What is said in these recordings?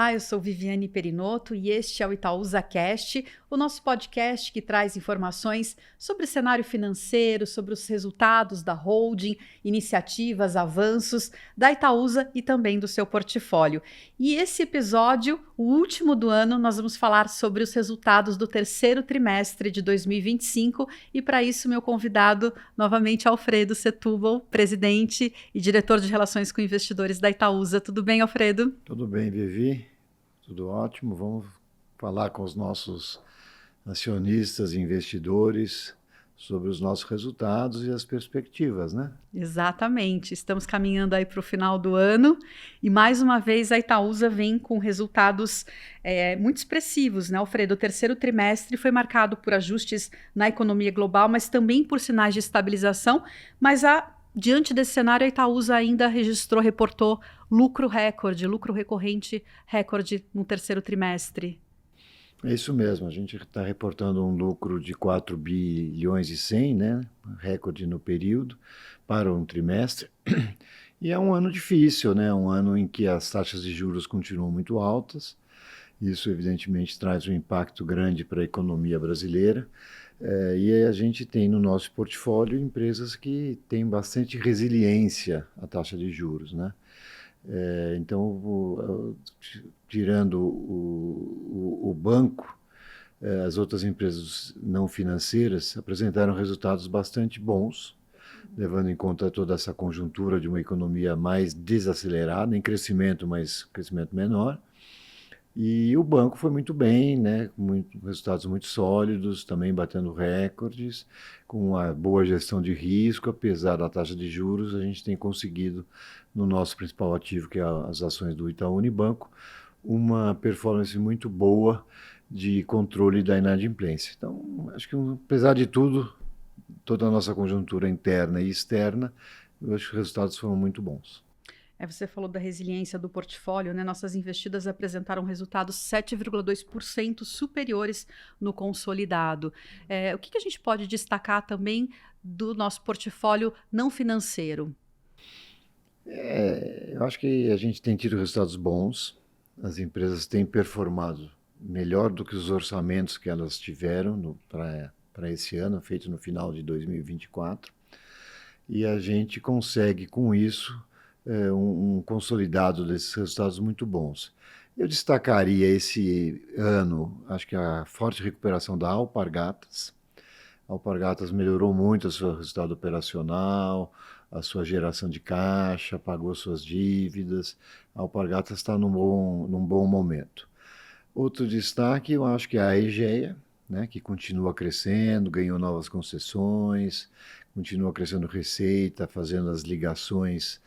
Olá, eu sou Viviane Perinotto e este é o Itaúsa Cast, o nosso podcast que traz informações sobre o cenário financeiro, sobre os resultados da holding, iniciativas, avanços da Itaúsa e também do seu portfólio. E esse episódio, o último do ano, nós vamos falar sobre os resultados do terceiro trimestre de 2025 e para isso meu convidado novamente Alfredo Setúbal, presidente e diretor de relações com investidores da Itaúsa. Tudo bem, Alfredo? Tudo bem, Vivi, tudo ótimo. Vamos falar com os nossos acionistas e investidores sobre os nossos resultados e as perspectivas, né? Exatamente. Estamos caminhando aí para o final do ano e mais uma vez a Itaúsa vem com resultados muito expressivos, né, Alfredo? O terceiro trimestre foi marcado por ajustes na economia global, mas também por sinais de estabilização, diante desse cenário, a Itaúsa ainda reportou lucro recorrente recorde no terceiro trimestre. É isso mesmo, a gente está reportando um lucro de 4 bilhões e 100, né? Recorde no período para um trimestre. E é um ano difícil, né? Um ano em que as taxas de juros continuam muito altas. Isso, evidentemente, traz um impacto grande para a economia brasileira. E a gente tem no nosso portfólio empresas que têm bastante resiliência à taxa de juros, né? Então, tirando o banco, as outras empresas não financeiras apresentaram resultados bastante bons, levando em conta toda essa conjuntura de uma economia mais desacelerada, em crescimento, mas crescimento menor. E o banco foi muito bem, né? Com resultados muito sólidos, também batendo recordes, com uma boa gestão de risco, apesar da taxa de juros, a gente tem conseguido, no nosso principal ativo, que é as ações do Itaú Unibanco, uma performance muito boa de controle da inadimplência. Então, acho que, apesar de tudo, toda a nossa conjuntura interna e externa, eu acho que os resultados foram muito bons. Você falou da resiliência do portfólio, né? Nossas investidas apresentaram resultados 7,2% superiores no consolidado. O que a gente pode destacar também do nosso portfólio não financeiro? Eu acho que a gente tem tido resultados bons, as empresas têm performado melhor do que os orçamentos que elas tiveram para esse ano, feito no final de 2024, e a gente consegue, com isso, um consolidado desses resultados muito bons. Eu destacaria esse ano, acho que a forte recuperação da Alpargatas. A Alpargatas melhorou muito o seu resultado operacional, a sua geração de caixa, pagou suas dívidas. A Alpargatas está num bom momento. Outro destaque, eu acho que é a Egea, né, que continua crescendo, ganhou novas concessões, continua crescendo receita, fazendo as ligações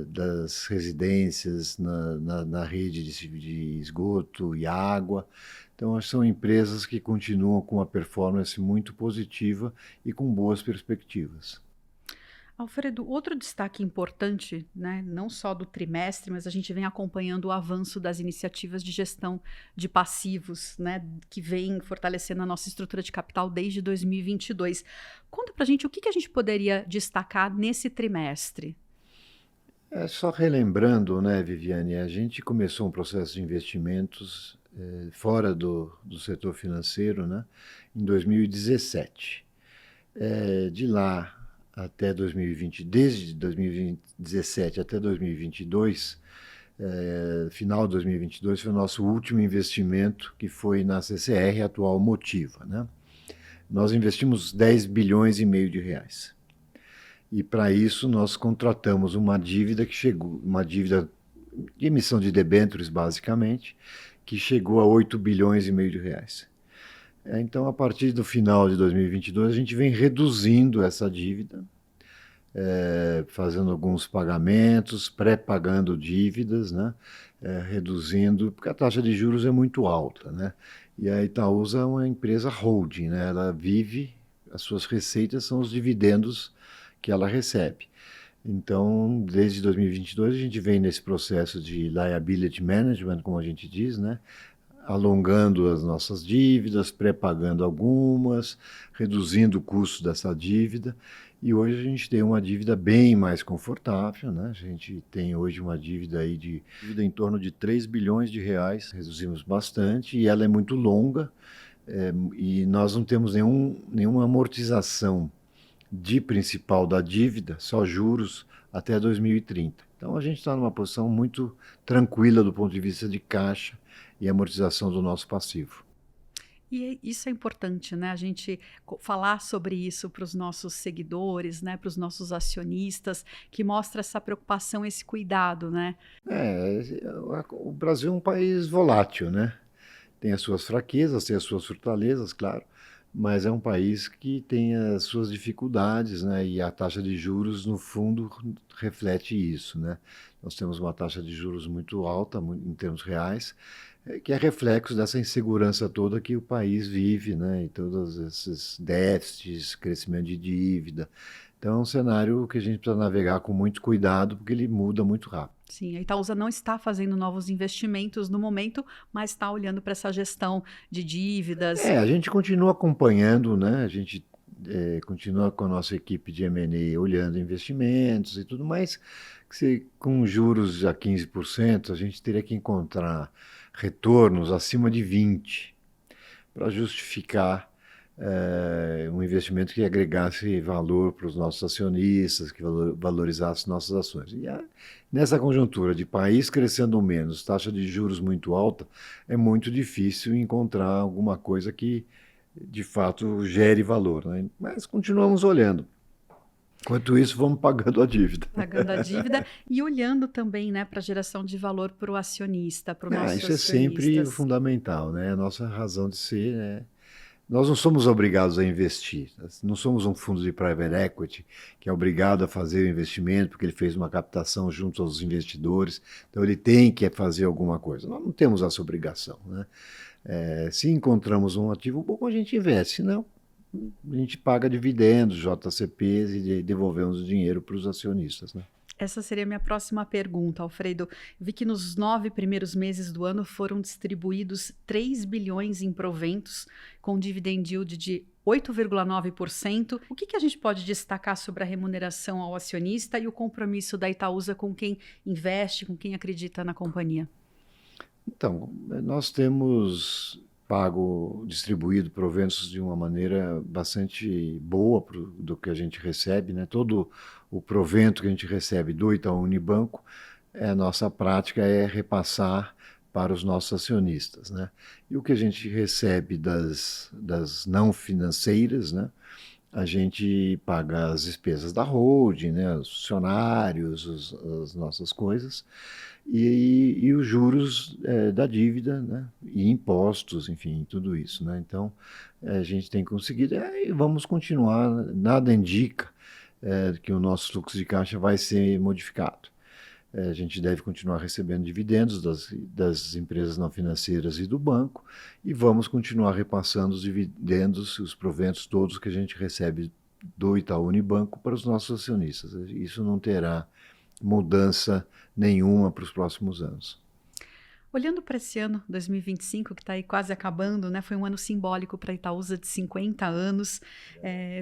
das residências na rede de esgoto e água. Então, são empresas que continuam com uma performance muito positiva e com boas perspectivas. Alfredo, outro destaque importante, né, não só do trimestre, mas a gente vem acompanhando o avanço das iniciativas de gestão de passivos, né, que vem fortalecendo a nossa estrutura de capital desde 2022. Conta pra gente o que a gente poderia destacar nesse trimestre. Só relembrando, né, Viviane, a gente começou um processo de investimentos fora do setor financeiro, né, em 2017. De lá até 2020, desde 2017 até 2022, final de 2022, foi o nosso último investimento, que foi na CCR, atual Motiva, né? Nós investimos 10 bilhões e meio de reais. E para isso nós contratamos uma dívida de emissão de debêntures, basicamente, que chegou a 8 bilhões e meio de reais. Então, a partir do final de 2022, a gente vem reduzindo essa dívida, fazendo alguns pagamentos, pré-pagando dívidas, né? Reduzindo, porque a taxa de juros é muito alta, né? E a Itaúsa é uma empresa holding, né? Ela vive, as suas receitas são os dividendos que ela recebe. Então, desde 2022, a gente vem nesse processo de liability management, como a gente diz, né? Alongando as nossas dívidas, pré-pagando algumas, reduzindo o custo dessa dívida. E hoje a gente tem uma dívida bem mais confortável, né? A gente tem hoje uma dívida aí de dívida em torno de 3 bilhões de reais, reduzimos bastante, e ela é muito longa, e nós não temos nenhuma amortização de principal da dívida, só juros, até 2030. Então a gente está numa posição muito tranquila do ponto de vista de caixa e amortização do nosso passivo. E isso é importante, né? A gente falar sobre isso para os nossos seguidores, né? Para os nossos acionistas, que mostra essa preocupação, esse cuidado, né? O Brasil é um país volátil, né? Tem as suas fraquezas, tem as suas fortalezas, claro, mas é um país que tem as suas dificuldades, né? E a taxa de juros, no fundo, reflete isso, né? Nós temos uma taxa de juros muito alta, em termos reais, que é reflexo dessa insegurança toda que o país vive, né? E todos esses déficits, crescimento de dívida. Então é um cenário que a gente precisa navegar com muito cuidado, porque ele muda muito rápido. Sim, a Itaúsa não está fazendo novos investimentos no momento, mas está olhando para essa gestão de dívidas. A gente continua acompanhando, né? A gente continua com a nossa equipe de M&A olhando investimentos e tudo mais. Com juros a 15%, a gente teria que encontrar retornos acima de 20% para justificar um investimento que agregasse valor para os nossos acionistas, que valorizasse nossas ações. Nessa conjuntura de país crescendo menos, taxa de juros muito alta, é muito difícil encontrar alguma coisa que, de fato, gere valor, né? Mas continuamos olhando. Enquanto isso, vamos pagando a dívida. Pagando a dívida e olhando também, né, para a geração de valor para o acionista, para o nosso Isso é sempre fundamental, né? A nossa razão de ser, né? Nós não somos obrigados a investir. Não somos um fundo de private equity que é obrigado a fazer o investimento porque ele fez uma captação junto aos investidores. Então ele tem que fazer alguma coisa. Nós não temos essa obrigação, né? Se encontramos um ativo bom, a gente investe. Se não, a gente paga dividendos, JCPs e devolvemos o dinheiro para os acionistas, né? Essa seria a minha próxima pergunta, Alfredo. Vi que nos 9 primeiros meses do ano foram distribuídos 3 bilhões em proventos, com dividend yield de 8,9%. O que a gente pode destacar sobre a remuneração ao acionista e o compromisso da Itaúsa com quem investe, com quem acredita na companhia? Então, nós temos distribuído proventos de uma maneira bastante boa do que a gente recebe, né? Todo o provento que a gente recebe do Itaú Unibanco, a nossa prática é repassar para os nossos acionistas, né? E o que a gente recebe das não financeiras, né? A gente paga as despesas da holding, né? Os funcionários, as nossas coisas, e os juros da dívida, né? E impostos, enfim, tudo isso, né? Então, a gente tem conseguido e vamos continuar. Nada indica que o nosso fluxo de caixa vai ser modificado. A gente deve continuar recebendo dividendos das empresas não financeiras e do banco e vamos continuar repassando os dividendos, os proventos todos que a gente recebe do Itaú Unibanco para os nossos acionistas. Isso não terá mudança nenhuma para os próximos anos. Olhando para esse ano, 2025, que está aí quase acabando, né? Foi um ano simbólico para a Itaúsa de 50 anos,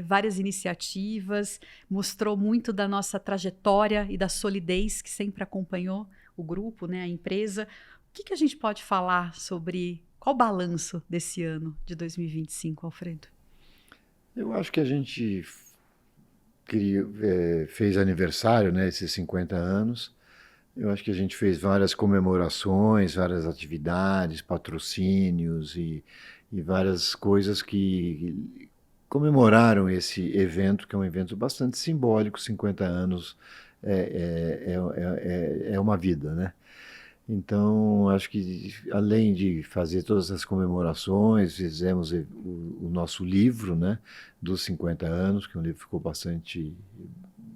várias iniciativas, mostrou muito da nossa trajetória e da solidez que sempre acompanhou o grupo, né? A empresa. O que a gente pode falar sobre qual o balanço desse ano de 2025, Alfredo? Eu acho que a gente fez aniversário, né? Esses 50 anos. Eu acho que a gente fez várias comemorações, várias atividades, patrocínios e várias coisas que comemoraram esse evento, que é um evento bastante simbólico. 50 anos é uma vida, né? Então, acho que além de fazer todas as comemorações, fizemos o nosso livro, né, dos 50 anos, que é um livro que ficou bastante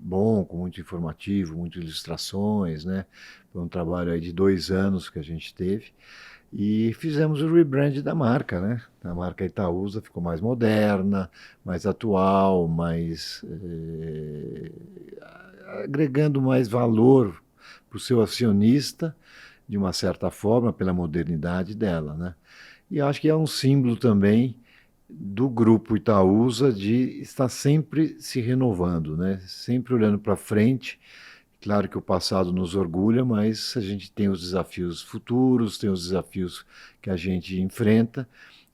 bom, com muito informativo, muitas ilustrações, né? Foi um trabalho aí de 2 anos que a gente teve. E fizemos o rebrand da marca, né? A marca Itaúsa ficou mais moderna, mais atual, agregando mais valor para o seu acionista, de uma certa forma, pela modernidade dela, né? E acho que é um símbolo também do grupo Itaúsa de estar sempre se renovando, né? Sempre olhando para frente. Claro que o passado nos orgulha, mas a gente tem os desafios futuros, tem os desafios que a gente enfrenta,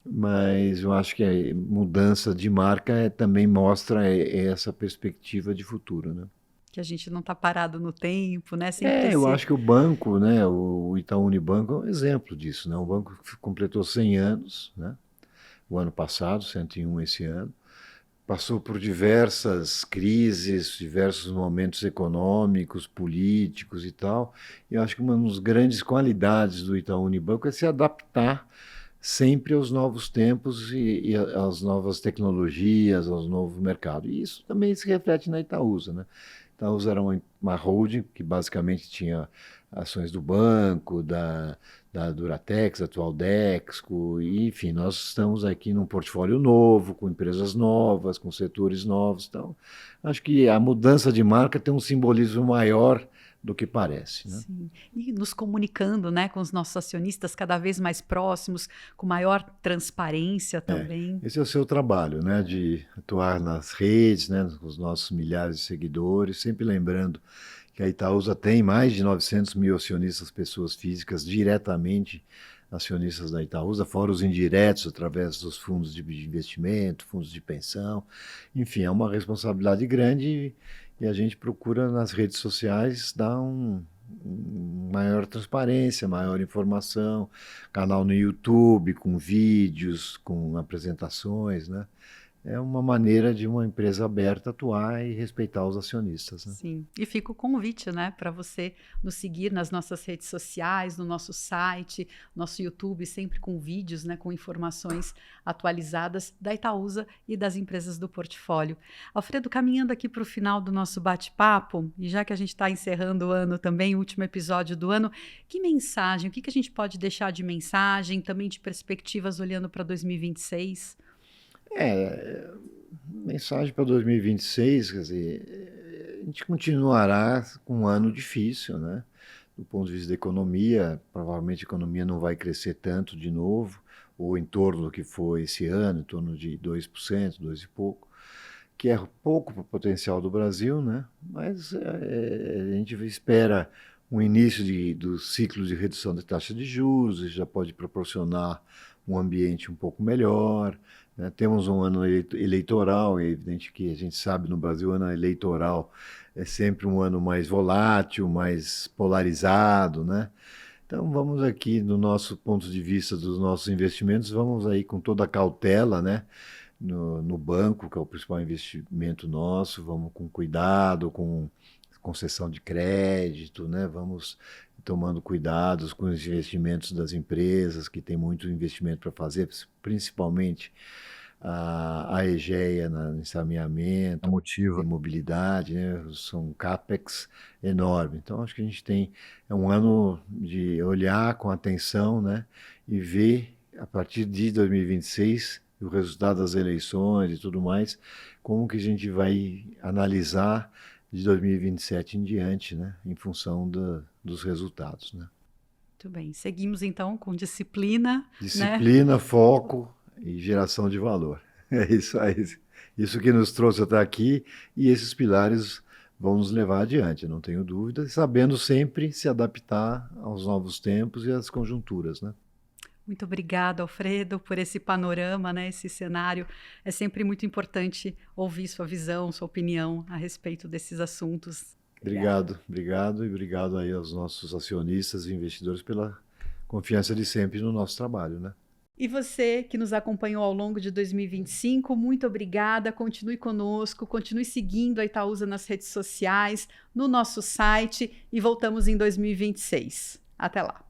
mas eu acho que a mudança de marca também mostra essa perspectiva de futuro, né? Que a gente não está parado no tempo, né? Sempre Eu esse. acho que o banco, né, o Itaú Unibanco é um exemplo disso, né? Um banco que completou 100 anos, né? O ano passado, 101 esse ano. Passou por diversas crises, diversos momentos econômicos, políticos e tal. E eu acho que uma das grandes qualidades do Itaú Unibanco é se adaptar sempre aos novos tempos e às novas tecnologias, aos novos mercados. E isso também se reflete na Itaúsa, né? Itaúsa era uma holding que basicamente tinha ações do banco, da Duratex, atual Dexco, e, enfim, nós estamos aqui num portfólio novo, com empresas novas, com setores novos. Então, acho que a mudança de marca tem um simbolismo maior do que parece, né? Sim. E nos comunicando, né, com os nossos acionistas cada vez mais próximos, com maior transparência também. Esse é o seu trabalho, né, de atuar nas redes, né, com os nossos milhares de seguidores, sempre lembrando que a Itaúsa tem mais de 900 mil acionistas, pessoas físicas, diretamente acionistas da Itaúsa, fora os indiretos, através dos fundos de investimento, fundos de pensão. Enfim, é uma responsabilidade grande e a gente procura nas redes sociais dar maior transparência, maior informação, canal no YouTube com vídeos, com apresentações, né? É uma maneira de uma empresa aberta atuar e respeitar os acionistas, né? Sim, e fica o convite, né, para você nos seguir nas nossas redes sociais, no nosso site, nosso YouTube, sempre com vídeos, né, com informações atualizadas da Itaúsa e das empresas do portfólio. Alfredo, caminhando aqui para o final do nosso bate-papo, e já que a gente está encerrando o ano também, o último episódio do ano, que mensagem, o que a gente pode deixar de mensagem, também de perspectivas olhando para 2026? Mensagem para 2026, quer dizer, a gente continuará com um ano difícil, né? Do ponto de vista da economia, provavelmente a economia não vai crescer tanto de novo, ou em torno do que foi esse ano, em torno de 2%, 2 e pouco, que é pouco para o potencial do Brasil, né? Mas a gente espera um início do ciclo de redução da taxa de juros, isso já pode proporcionar um ambiente um pouco melhor, né? Temos um ano eleitoral, é evidente que a gente sabe no Brasil o ano eleitoral é sempre um ano mais volátil, mais polarizado, né? Então vamos aqui, no nosso ponto de vista dos nossos investimentos, vamos aí com toda a cautela, né? No banco, que é o principal investimento nosso, vamos com cuidado, com concessão de crédito, né? Vamos tomando cuidados com os investimentos das empresas, que tem muito investimento para fazer, principalmente a Egeia no saneamento, a Motiva em mobilidade, né? São CAPEX enorme. Então, acho que a gente é um ano de olhar com atenção, né? E ver, a partir de 2026, o resultado das eleições e tudo mais, como que a gente vai analisar de 2027 em diante, né? Em função dos resultados, né? Muito bem, seguimos então com disciplina, né? Disciplina, foco e geração de valor. É isso aí. Isso que nos trouxe até aqui e esses pilares vão nos levar adiante, não tenho dúvida, sabendo sempre se adaptar aos novos tempos e às conjunturas, né? Muito obrigada, Alfredo, por esse panorama, né, esse cenário. É sempre muito importante ouvir sua visão, sua opinião a respeito desses assuntos. Obrigado e obrigado aí aos nossos acionistas e investidores pela confiança de sempre no nosso trabalho, né? E você que nos acompanhou ao longo de 2025, muito obrigada. Continue conosco, continue seguindo a Itaúsa nas redes sociais, no nosso site e voltamos em 2026. Até lá.